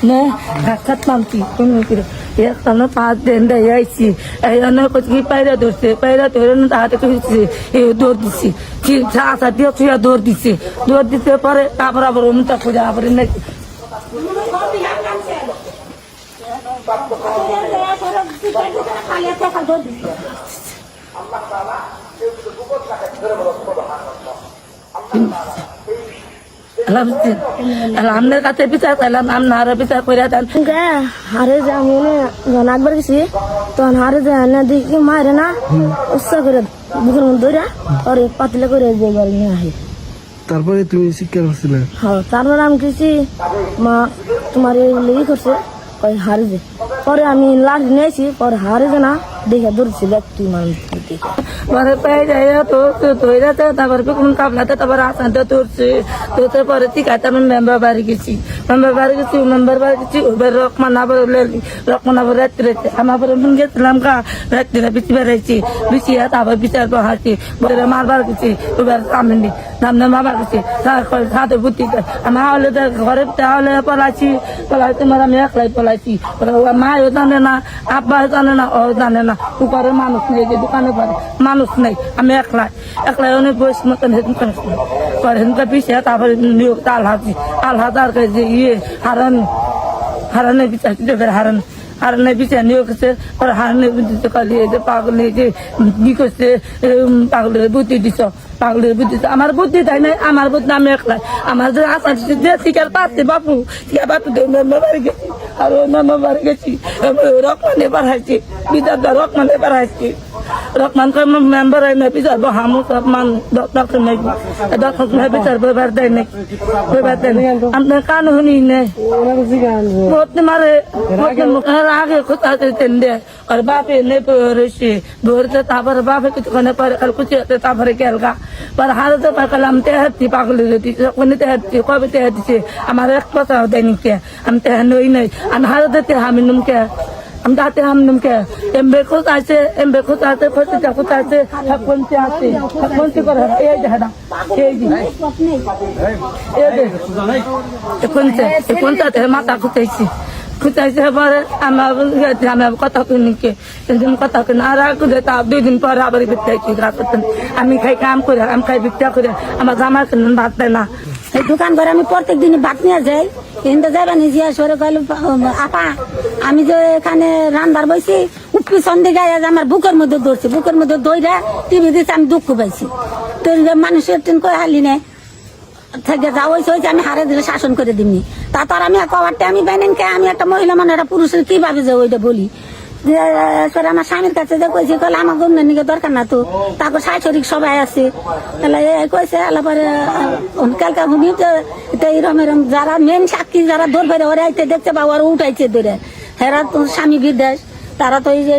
ne rakat mamti kunu kire ya kana pa den da yaisi ayana ko ki paira dore na ta to ki e dor disi ki sa dio tu ya dor dite pare তারপর আবার উমটা পূজা আবার না আমাদের কাছে বিচার পেলাম আপনারা বিচার করে দেন হারে যা মনে যখন একবার গেছি তখন হারে যা না দিকে মারে না উৎসাহ করে বুকের মধ্যে ধরে আর পাতলা করে যে বাড়ি নিয়ে আসে। তারপরে তুমি শিক্ষা করছিলে? হ্যাঁ, তারপরে আমি গেছি মা তোমার লেগে করছে হারে যে পরে আমি লাঠি নিয়েছি পরে হারে যে না দেখে ধরছি ব্যক্তি মানুষ পরে পেয়ে যায় তো ধরেছে তারপরে কোন কাপলাতে তারপরে আসানতে ধরছে তো পরে ঠিক আছে আমি মেম্বার বাড়ি গেছি ওবার রকমানাবার রাত্রে আমার পরে গেছিলাম রাত্রে বিচি বেড়াইছি বিচিয়া তারপর বিচার বহাচ্ছি বলে মারবার গেছি ওবার সামনে নামনে মারবার গেছি হাতে বুদ্ধি আমার হলে ঘরে হলে পলাইছি তোমার আমি একলাই পলাইছি মাও জানে না আব্বাও জানে না ও জানে না উপরে মানুষ নেই যে দোকানে পরে মানুষ নেই আমি একলাই অনেক বয়স মতন পরে পিছিয়ে তারপরে আলহাজার যে ইয়ে হারানের বিচার হারানের বিচার নিয়োগ করছে পরে হারানের বুদ্ধিতে কালিয়ে যে পাগল যে কি করছে পাগলের বুদ্ধি দিছ আমার বুদ্ধি তাই নাই আমার বুদ্ধি আমি একলাই আমার যে আশা যে শিকার পাচ্ছে বাপু মেম্বার বাড়ি গেছি আর ওই মেম্বার বাড়ি গেছি রকমানে বাড়াইছি বিচারটা রকমানে বাড়াইছি রকমান মেম্বার হয় না বিচার হামু সব মান ডক্টর নাই বিচার বইবার দেয় নাই আপনার কান শুনি নেই মারে আগে কোথাতে দে আর বাপে নেই পড়েছে ধরতে তারপরে বাপে কিছুক্ষণে পরে কাল কুচিতে তারপরে গেলগা পরে হারতে পারলাম তেহাতি পাগলি কোনে তেহাতি কবে তেহাতিছে আমার এক কথাও দেয়নি কে আমি তেহা নই নাই আমি হারতে আমি নুমকে আমি দাতে হাম নুমকে এমবে কোথাছে কোথাছে কোনতে করে এই দেখা এই কোনতে মাথা খুঁটাইছি পরে আমার কথা কিনিকে কথা কিনে আর তার 2 দিন পরে আবার আমি খাই কাম করে আমি খাই বিক্রিয়া করে আমার জামা কিনে ভাত দেয় না এই দোকান করে আমি প্রত্যেক দিনই ভাত নিয়ে যাই কিন্তু যাইবা নিজে সরে গেল আপা আমি যে এখানে রান্নার বইছি উপি সন্ধে গায়ে আমার বুকের মধ্যে ধরছি বুকের মধ্যে দইরা টিভি দিচ্ছে আমি দুঃখ পাইছি তো মানুষের টিন করে হালি নেই থেকে যা হয়েছে আমি হারে দিলে শাসন করে দিমনি তারপর আমি কবারটা আমি বেনেনকে আমি একটা মহিলা মানে একটা পুরুষের কিভাবে যে ওইটা বলি আমার স্বামীর কাছে যে কইছে কলে আমার গন্ডের নিকে দরকার না তো তারপর শাশুড়ি সবাই আছে তাহলে কইছে পরে কালকা শুনি এরম যারা মেন সাক্ষী যারা ধরবে ওরা আইতে দেখতে পাবো ওরা উঠাইছে ধরে হেরা তো স্বামী বিদেশ তারা তো এই যে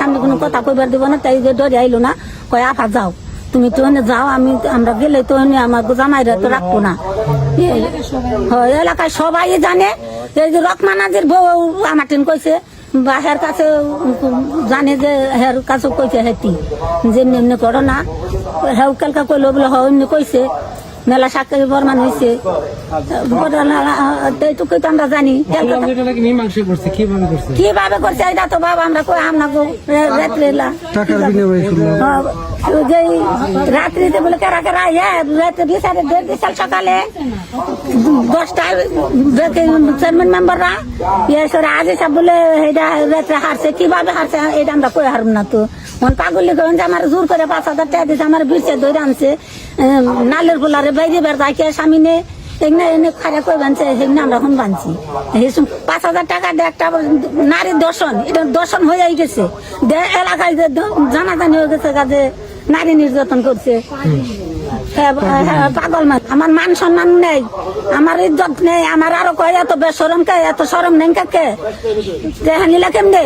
সামনে কোনো কথা কইবার দিব না তাই যে ধরে আইলো না কয় আপা যাও তুমি তো যাও আমরা গেলে তো আমার জামাইরা তো রাখবো না এলাকায় সবাই জানে এই যে রকমানাজের বউ আমার টেন কইছে বা হের কাছে জানে যে হের কাছে কইছে হেতি যে এমনি করো না হেউ কালকা কইলো বলে এমনি কইছে মেলা সাক্ষী বর্মান হয়েছে এইটুকুই তো আমরা জানি কিভাবে করছে এটা তো বাবা আমরা রাত্রিতে বলে কেরা কেরা বিশাল সকালে 10টায় চেয়ারম্যান মেম্বাররা আজ সব বলে এটা রাত্রে হারছে কিভাবে হারছে এটা আমরা কই হারব না তো মন পাগলি করেন যে আমার জোর করে 5,000 টাকা দিয়েছে আমার বিশে ধরে আনছে নালের গোলারে বাইরে বের যাইকে সামনে এনে এনে খারা কই বানছে সেখানে আমরা এখন বানছি 5,000 টাকা দিয়ে একটা নারীর দর্শন এটা দর্শন হয়ে গেছে এলাকায় জানাজানি হয়ে গেছে কাজে নারী নির্যাতন করছে পাগল মাছ আমার মান সম্মান নেই আমার ইজ্জত নেই আমার আরো কয় এত বেসরম কে এত সরম নেই কাকে নিলা কেমনে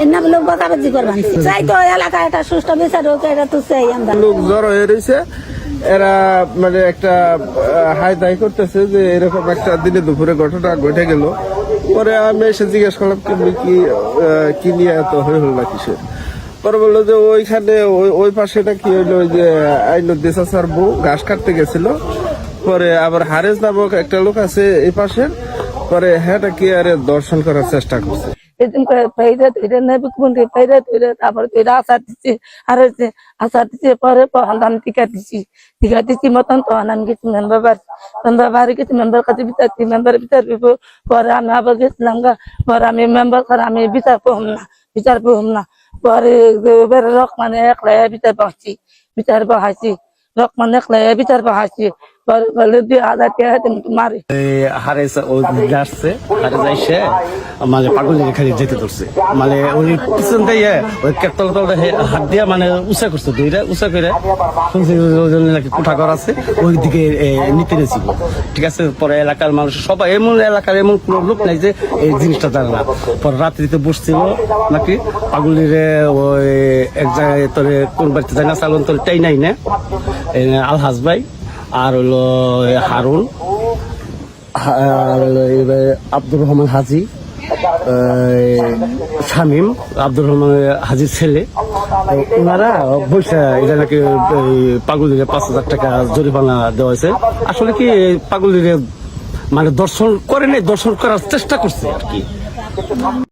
এনা বলে বকাবাজি করবান চাই তো এলাকায় একটা সুষ্ঠু বিচার হোক এটা তো চাই আমরা লোক জড়ো হয়ে রয়েছে এরা মানে একটা হাই দাই করতেছে যে এরকম একটা দিনে দুপুরে ঘটনা ঘটে গেল পরে আমি এসে জিজ্ঞেস করলাম কি নিয়ে এত হয়ে হল না কিসের পরে বললো যে ওইখানে ওই পাশেটা কি হইলো ওই যে আইনুদ্দিন চাচার বউ ঘাস কাটতে গেছিল পরে আবার হারেস নামক একটা লোক আছে এই পাশে পরে হ্যাঁ কি আরে দর্শন করার চেষ্টা করছে। এদিন পাইরা তৈরা নেবে কোনটি পাইরা তৈরা তারপরে তৈরা আচার দিচ্ছে আর আচার দিচ্ছে পরে আমি টিকা দিচ্ছি মতন তখন আমি গেছি মেম্বার বাড়ি গেছি মেম্বার কাছে বিচারছি মেম্বার বিচার পরে আমি আবার গেছিলাম পরে আমি মেম্বার করে আমি বিচার পাম না পরে রকমানে একলাই বিচার বহাইছি রকমান একলাই বিচার বহাইছি পরে বলে 2000 টাকা তুমি মারি হারে আসছে হারে যাইছে মানে পাগল খালি যেতে ধরছে মানে ওই পিছন দিয়ে ওই তলা তলা হাত দিয়া মানে উঁচা করছে দুইটা উঁচা করে শুনছি নাকি কোঠা ঘর আছে ওই দিকে নিতে নিয়েছিল। ঠিক আছে, পরে এলাকার মানুষ সবাই এমন এলাকার এমন কোনো লোক নাই যে এই জিনিসটা জানে না। পরে রাত্রিতে বসছিল নাকি পাগলির ওই এক জায়গায় তোরে কোন বাড়িতে যায় না চালন তোর টাই নাই না আলহাজ ভাই আর হলো হারুন আর আব্দুর রহমান হাজি শামীম আব্দুর রহমান হাজির ছেলে ওনারা বলছে এটা নাকি পাগলিরে 5,000 টাকা জরিমানা দেওয়া হয়েছে। আসলে কি পাগলিরে মানে দর্শন করে নাই, দর্শন করার চেষ্টা করছে আর কি।